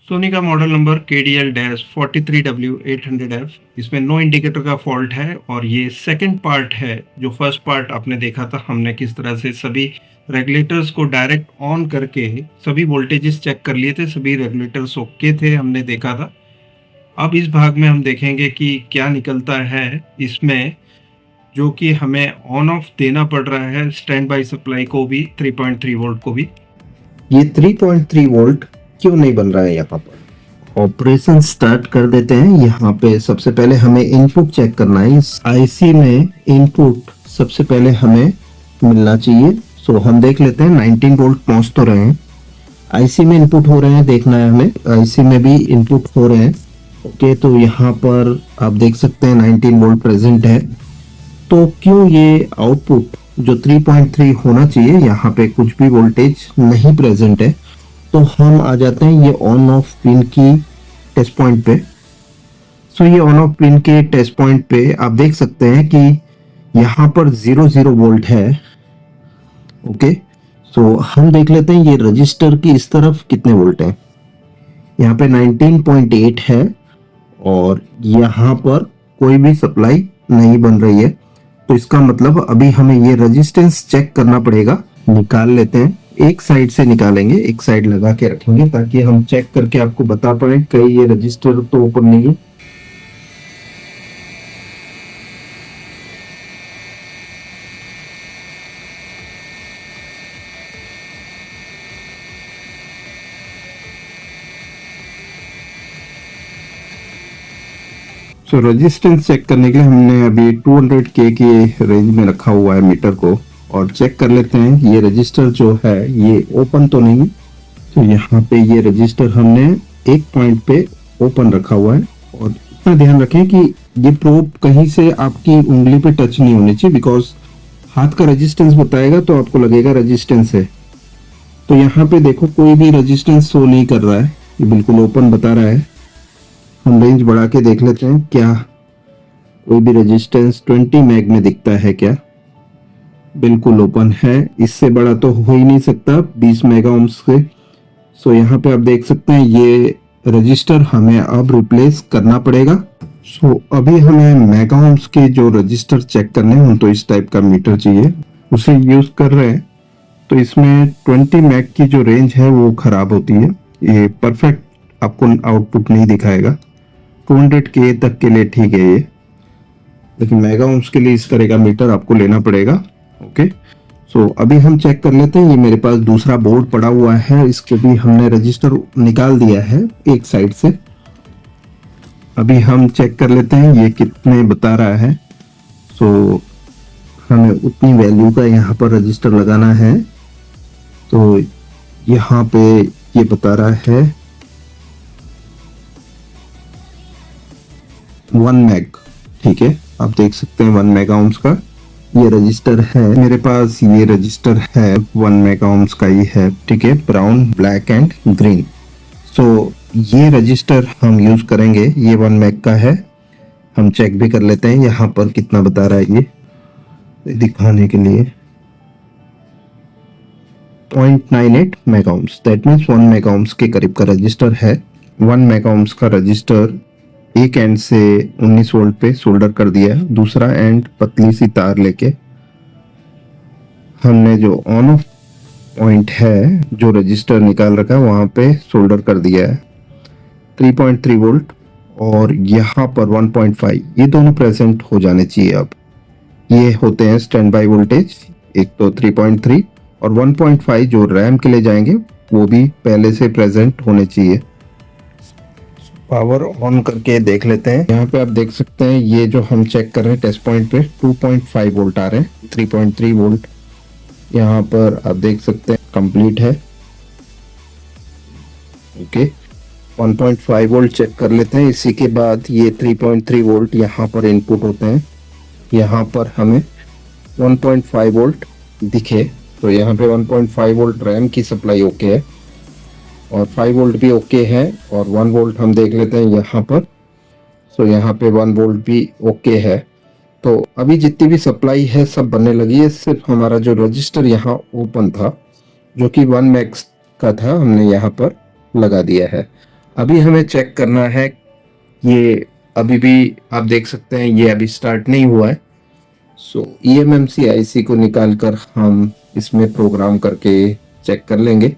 सोनी का model number KDL-43W800F। इसमें no indicator का फॉल्ट है और ये सेकंड पार्ट है। जो फर्स्ट पार्ट आपने देखा था, हमने किस तरह से सभी रेगुलेटर्स को डायरेक्ट ऑन करके सभी वोल्टेजेस चेक कर लिए थे, सभी रेगुलेटर्स ओके थे, हमने देखा था। अब इस भाग में हम देखेंगे कि क्या निकलता है इसमें, जो कि हमें ऑन ऑफ देना पड़ रहा है स्टैंड बाई सप्लाई को भी, 3.3 वोल्ट को भी। ये 3.3 वोल्ट क्यों नहीं बन रहा है यहाँ पर। ऑपरेशन स्टार्ट कर देते हैं। यहाँ पे सबसे पहले हमें इनपुट चेक करना है। इस आईसी में इनपुट सबसे पहले हमें मिलना चाहिए। सो हम देख लेते हैं 19 वोल्ट पहुंच तो रहे हैं, आईसी में इनपुट हो रहे हैं, देखना है हमें आईसी में भी इनपुट हो रहे हैं। ओके, तो यहाँ पर आप देख सकते हैं 19 वोल्ट प्रेजेंट है। तो क्यों ये आउटपुट जो 3.3 होना चाहिए, यहाँ पे कुछ भी वोल्टेज नहीं प्रेजेंट है। तो हम आ जाते हैं ये ऑन ऑफ पिन की टेस्ट पॉइंट पे। सो ये ऑन ऑफ पिन के टेस्ट पॉइंट पे आप देख सकते हैं कि यहाँ पर 0 वोल्ट है। ओके, सो हम देख लेते हैं ये रजिस्टर की इस तरफ कितने वोल्ट है। यहाँ पे 19.8 है और यहाँ पर कोई भी सप्लाई नहीं बन रही है। तो इसका मतलब अभी हमें ये रेजिस्टेंस चेक करना पड़ेगा। निकाल लेते हैं, एक साइड से निकालेंगे, एक साइड लगा के रखेंगे ताकि हम चेक करके आपको बता पाए कहीं ये रजिस्टर तो ओपन नहीं है। सो रेजिस्टेंस चेक करने के लिए हमने अभी 200K की रेंज में रखा हुआ है मीटर को, और चेक कर लेते हैं ये रजिस्टर जो है ये ओपन तो नहीं है। तो यहाँ पे ये रजिस्टर हमने एक पॉइंट पे ओपन रखा हुआ है। और इतना ध्यान रखें कि ये प्रोब कहीं से आपकी उंगली पे टच नहीं होनी चाहिए, बिकॉज हाथ का रेजिस्टेंस बताएगा तो आपको लगेगा रेजिस्टेंस है। तो यहाँ पे देखो कोई भी रेजिस्टेंस शो नहीं कर रहा है, ये बिल्कुल ओपन बता रहा है। हम रेंज बढ़ा के देख लेते हैं क्या कोई भी रेजिस्टेंस 20 मैग में दिखता है क्या। बिल्कुल ओपन है, इससे बड़ा तो हो ही नहीं सकता 20 मेगा ओम्स से। सो यहाँ पे आप देख सकते हैं ये रजिस्टर हमें अब रिप्लेस करना पड़ेगा। सो अभी हमें मेगा ओम्स के जो रजिस्टर चेक करने हैं, तो इस टाइप का मीटर चाहिए, उसे यूज कर रहे हैं। तो इसमें 20 मैग की जो रेंज है वो खराब होती है, ये परफेक्ट आपको आउटपुट नहीं दिखाएगा। 200K तक के लिए ठीक है ये, लेकिन मेगा ओम्स के लिए इस तरह का मीटर आपको लेना पड़ेगा। ओके, सो अभी हम चेक कर लेते हैं। ये मेरे पास दूसरा बोर्ड पड़ा हुआ है, इसके भी हमने रजिस्टर निकाल दिया है एक साइड से। अभी हम चेक कर लेते हैं ये कितने बता रहा है। सो हमें उतनी वैल्यू का यहाँ पर रजिस्टर लगाना है। तो यहाँ पे ये बता रहा है 1 मैग, ठीक है, आप देख सकते हैं 1 मेगा ओम्स का ये रजिस्टर है। मेरे पास ये रजिस्टर है 1 मेगा ओम्स का ही है, ठीक है, ब्राउन, ब्लैक एंड ग्रीन। सो ये रजिस्टर हम यूज करेंगे, ये 1 मैग का है। हम चेक भी कर लेते हैं यहाँ पर कितना बता रहा है ये दिखाने के लिए। 0.98 mega ohms, that means 1 mega ohms के करीब का रजिस्टर है। 1 मेगा ओम्स का रजिस्टर एक एंड से 19 वोल्ट पे सोल्डर कर दिया है, दूसरा एंड पतली सी तार लेके हमने जो ऑन ऑफ पॉइंट है जो रजिस्टर निकाल रखा है वहां पे सोल्डर कर दिया है। 3.3 वोल्ट और यहाँ पर 1.5, ये दोनों प्रेजेंट हो जाने चाहिए। अब ये होते हैं स्टैंड बाई वोल्टेज, एक तो 3.3 और 1.5 जो रैम के लिए जाएंगे वो भी पहले से प्रेजेंट होने चाहिए। पावर ऑन करके देख लेते हैं। यहाँ पे आप देख सकते हैं ये जो हम चेक कर रहे हैं टेस्ट पॉइंट पे 2.5 वोल्ट आ रहे हैं, 3.3 वोल्ट यहाँ पर आप देख सकते हैं कंप्लीट है। ओके, 1.5 वोल्ट चेक कर लेते हैं। इसी के बाद ये 3.3 वोल्ट यहाँ पर इनपुट होते हैं। यहाँ पर हमें 1.5 वोल्ट दिखे, तो यहाँ पे 1.5 वोल्ट रैम की सप्लाई ओके है और 5 वोल्ट भी ओके है, और 1 वोल्ट हम देख लेते हैं यहाँ पर। सो यहाँ पे 1 वोल्ट भी ओके है। तो अभी जितनी भी सप्लाई है सब बनने लगी है, सिर्फ हमारा जो रजिस्टर यहाँ ओपन था जो कि 1 मैक्स का था, हमने यहाँ पर लगा दिया है। अभी हमें चेक करना है, ये अभी भी आप देख सकते हैं ये अभी स्टार्ट नहीं हुआ है। सो eMMC आईसी को निकाल कर हम इसमें प्रोग्राम करके चेक कर लेंगे।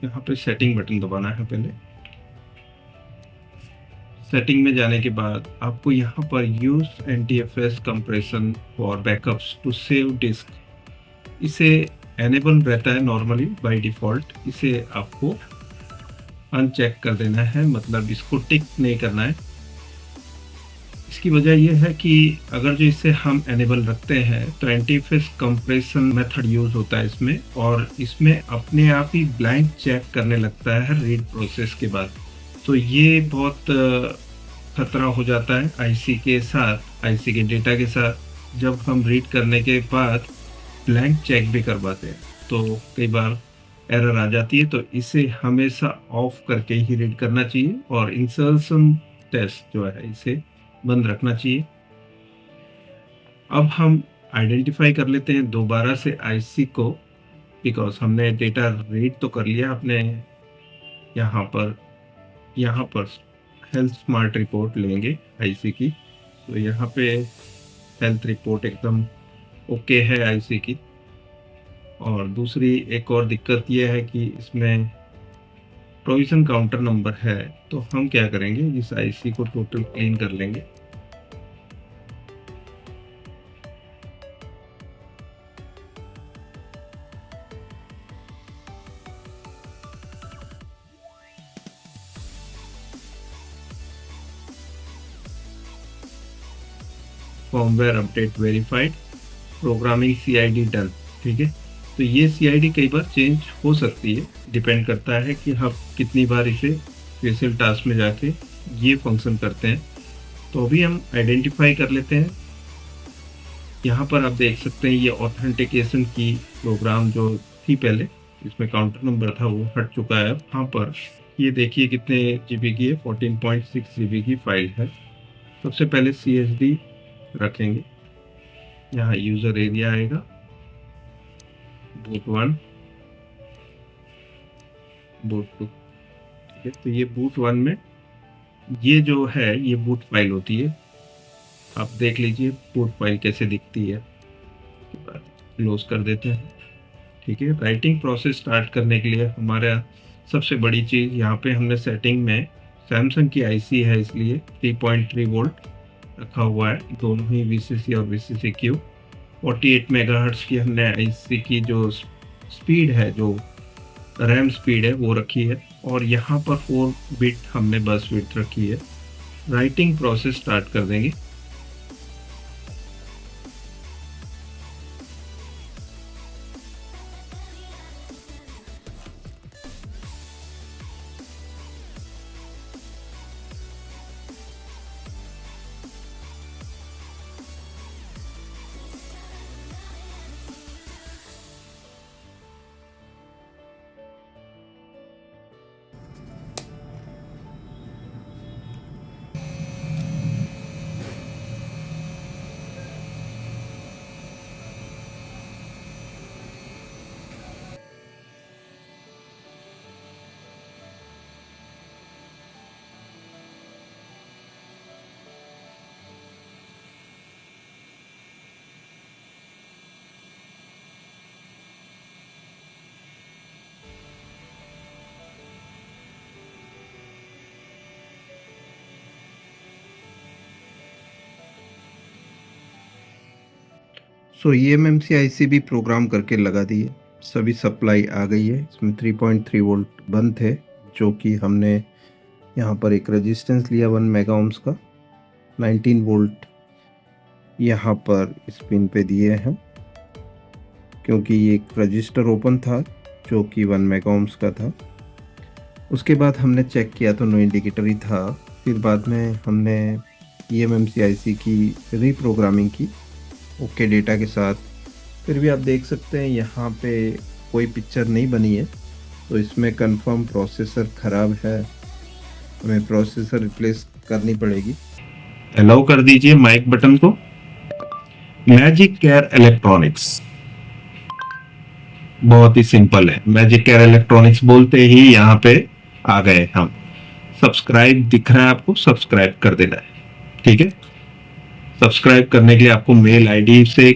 यहाँ पे सेटिंग बटन दबाना है पहले। सेटिंग में जाने के बाद आपको यहाँ पर use NTFS compression for backups to save disk, इसे एनेबल रहता है नॉर्मली बाय डिफॉल्ट। इसे आपको अनचेक कर देना है, मतलब इसको टिक नहीं करना है। इसकी वजह यह है कि अगर जो इसे हम एनेबल रखते हैं तो NTFS कंप्रेशन मेथड यूज होता है इसमें, और इसमें अपने आप ही ब्लैंक चेक करने लगता है रीड प्रोसेस के बाद। तो ये बहुत खतरा हो जाता है आईसी के साथ, आईसी के डेटा के साथ। जब हम रीड करने के बाद ब्लैंक चेक भी करवाते हैं तो कई बार एरर आ जाती है। तो इसे हमेशा ऑफ करके ही रीड करना चाहिए, और इंसर्शन टेस्ट जो है इसे बंद रखना चाहिए। अब हम आइडेंटिफाई कर लेते हैं दोबारा से आईसी को, बिकॉज हमने डेटा रीड तो कर लिया अपने। यहाँ पर हेल्थ स्मार्ट रिपोर्ट लेंगे आईसी की। तो यहाँ पे हेल्थ रिपोर्ट एकदम ओके है आईसी की। और दूसरी एक और दिक्कत यह है कि इसमें प्रोविजन काउंटर नंबर है। तो हम क्या करेंगे, इस आईसी को टोटल क्लीन कर लेंगे। Firmware update verified, programming CID done. ठीक है, तो ये CID कई बार चेंज हो सकती है, डिपेंड करता है कि हम कितनी बार इसे स्पेशल टास्क में जाके ये फंक्शन करते हैं। तो अभी हम आइडेंटिफाई कर लेते हैं। यहाँ पर आप देख सकते हैं ये ऑथेंटिकेशन की प्रोग्राम जो थी पहले, इसमें काउंटर नंबर था वो हट चुका है। अब यहाँ पर ये देखिए कितने GB की है, 14.6 GB की फाइल है। सबसे पहले CSD रखेंगे, यहाँ यूजर एरिया आएगा, बूट 1, बूट 2। ठीक है, तो ये बूट 1 में ये जो है ये बूट फाइल होती है। आप देख लीजिए बूट फाइल कैसे दिखती है। क्लोज कर देते हैं। ठीक है, राइटिंग प्रोसेस स्टार्ट करने के लिए हमारा सबसे बड़ी चीज़ यहाँ पे हमने सेटिंग में सैमसंग की आईसी है इसलिए 3.3 वोल्ट रखा हुआ है, दोनों ही VCC और VCCQ। 48 मेगाहर्ट्ज की हमने आईसी की जो स्पीड है, जो रैम स्पीड है वो रखी है, और यहाँ पर 4 बिट हमने बस विड्थ रखी है। राइटिंग प्रोसेस स्टार्ट कर देंगे। सो eMMC IC भी प्रोग्राम करके लगा दिए, सभी सप्लाई आ गई है। इसमें 3.3 वोल्ट बंद थे, जो कि हमने यहाँ पर एक रेजिस्टेंस लिया 1 मेगा ओम्स का, 19 वोल्ट यहाँ पर इस पिन पे दिए हैं, क्योंकि ये एक रजिस्टर ओपन था जो कि 1 मेगा ओम्स का था। उसके बाद हमने चेक किया तो नो इंडिकेटर ही था। फिर बाद में हमने eMMC IC की रीप्रोग्रामिंग की ओके डेटा के साथ। फिर भी आप देख सकते हैं यहाँ पे कोई पिक्चर नहीं बनी है, तो इसमें कंफर्म प्रोसेसर ख़राब है, हमें प्रोसेसर रिप्लेस करनी पड़ेगी। अलाउ कर दीजिए माइक बटन को। मैजिक केयर इलेक्ट्रॉनिक्स बहुत ही सिंपल है। मैजिक केयर इलेक्ट्रॉनिक्स बोलते ही यहाँ पे आ गए हम। सब्सक्राइब दिख रहा है आपको, सब्सक्राइब कर देना है, ठीक है। सब्सक्राइब करने के लिए आपको मेल आईडी से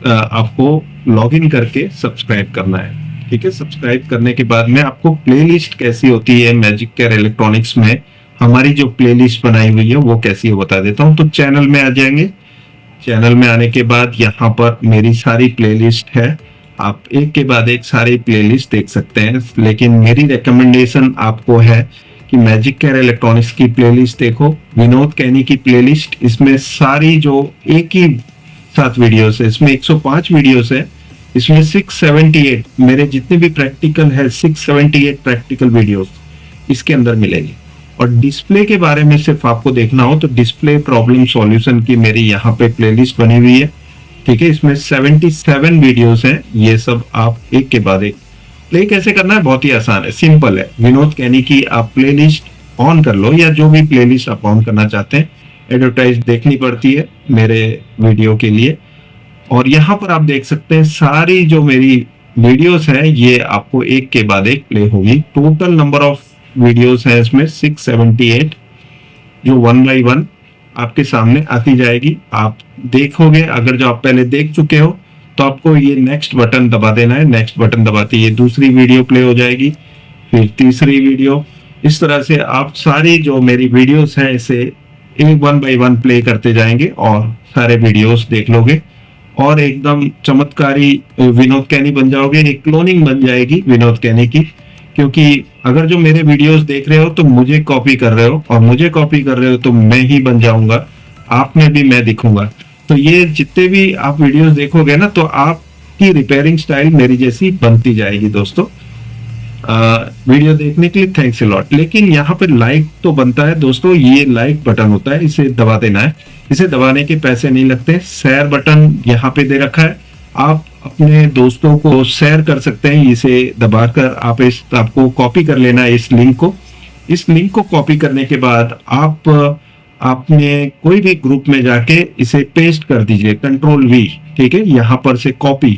आपको लॉगिन करके सब्सक्राइब करना है, ठीक है। सब्सक्राइब करने के बाद में आपको प्लेलिस्ट कैसी होती है मैजिक केयर इलेक्ट्रॉनिक्स में, हमारी जो प्लेलिस्ट बनाई हुई है वो कैसी है बता देता हूँ। तो चैनल में आ जाएंगे। चैनल में आने के बाद यहाँ पर मेरी सारी प्लेलिस्ट है, आप एक के बाद एक सारी प्लेलिस्ट देख सकते हैं। लेकिन मेरी रिकमेंडेशन आपको है कि मैजिक केयर इलेक्ट्रॉनिक्स की प्लेलिस्ट देखो, विनोद कैनी की प्लेलिस्ट। इसमें सारी जो एक ही साथ वीडियोस है, इसमें 105 वीडियोस है, इसमें 678 मेरे जितने भी प्रैक्टिकल है 678 प्रैक्टिकल वीडियोस इसके अंदर मिलेंगे। और डिस्प्ले के बारे में सिर्फ आपको देखना हो तो डिस्प्ले प्रॉब्लम सॉल्यूशन की मेरी यहाँ पे प्लेलिस्ट बनी हुई है, ठीक है। इसमें 77 वीडियोस हैं, ये सब आप एक के बाद एक। प्ले कैसे करना है, बहुत ही आसान है, सिंपल है। विनोद कैनी की आप प्लेलिस्ट ऑन कर लो, या जो भी प्लेलिस्ट आप ऑन करना चाहते हैं। एडवर्टाइज देखनी पड़ती है मेरे वीडियो के लिए, और यहाँ पर आप देख सकते हैं सारी जो मेरी वीडियोस है ये आपको एक के बाद एक प्ले होगी। टोटल नंबर ऑफ वीडियोस है इसमें 678, जो 1 बाई 1 आपके सामने आती जाएगी। आप देखोगे, अगर जो आप पहले देख चुके हो तो आपको ये नेक्स्ट बटन दबा देना है। नेक्स्ट बटन दबाते ये दूसरी वीडियो प्ले हो जाएगी, फिर तीसरी वीडियो। इस तरह से आप सारी जो मेरी वीडियोस हैं इसे एक 1 बाई 1 प्ले करते जाएंगे और सारे वीडियोस देख लोगे, और एकदम चमत्कारी विनोद कैनी बन जाओगे। एक क्लोनिंग बन जाएगी विनोद कैनी की, क्योंकि अगर जो मेरे वीडियोस देख रहे हो तो मुझे कॉपी कर रहे हो, और मुझे कॉपी कर रहे हो तो मैं ही बन जाऊंगा, आप में भी मैं दिखूंगा। तो ये जितने भी आप वीडियोस देखोगे ना, तो आपकी रिपेयरिंग स्टाइल मेरी जैसी बनती जाएगी। दोस्तों वीडियो देखने के लिए थैंक्स अ लॉट। लेकिन यहाँ पे लाइक तो बनता है दोस्तों, ये लाइक बटन होता है, इसे दबा देना है। इसे दबाने के पैसे नहीं लगते। शेयर बटन यहाँ पे दे रखा है, आप अपने दोस्तों को शेयर कर सकते हैं। इसे दबाकर आप आपको कॉपी कर लेना है इस लिंक को। इस लिंक को कॉपी करने के बाद आप आपने कोई भी ग्रुप में जाके इसे पेस्ट कर दीजिए, कंट्रोल V, ठीक है। यहाँ पर से कॉपी,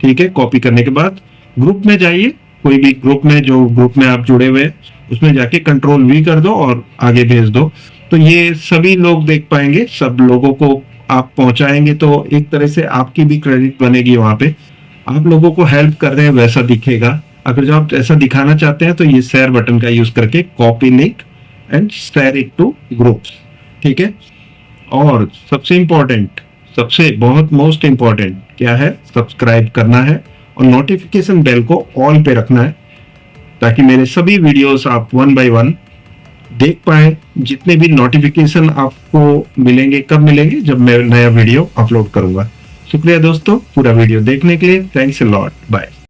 ठीक है। कॉपी करने के बाद ग्रुप में जाइए, कोई भी ग्रुप में, जो ग्रुप में आप जुड़े हुए उसमें जाके कंट्रोल V कर दो और आगे भेज दो। तो ये सभी लोग देख पाएंगे, सब लोगों को आप पहुंचाएंगे, तो एक तरह से आपकी भी क्रेडिट बनेगी। वहां पे आप लोगों को हेल्प कर रहे हैं वैसा दिखेगा। अगर जो आप ऐसा दिखाना चाहते हैं तो ये शेयर बटन का यूज करके copy link and share it two groups, ठीक है। और सबसे इंपॉर्टेंट, सबसे बहुत मोस्ट इंपॉर्टेंट क्या है, सब्सक्राइब करना है और नोटिफिकेशन बेल को ऑल पे रखना है, ताकि मेरे सभी वीडियोस आप 1 बाई 1 देख पाए। जितने भी नोटिफिकेशन आपको मिलेंगे, कब मिलेंगे, जब मैं नया वीडियो अपलोड करूंगा। शुक्रिया दोस्तों पूरा वीडियो देखने के लिए, थैंक्स अ लॉट, बाय।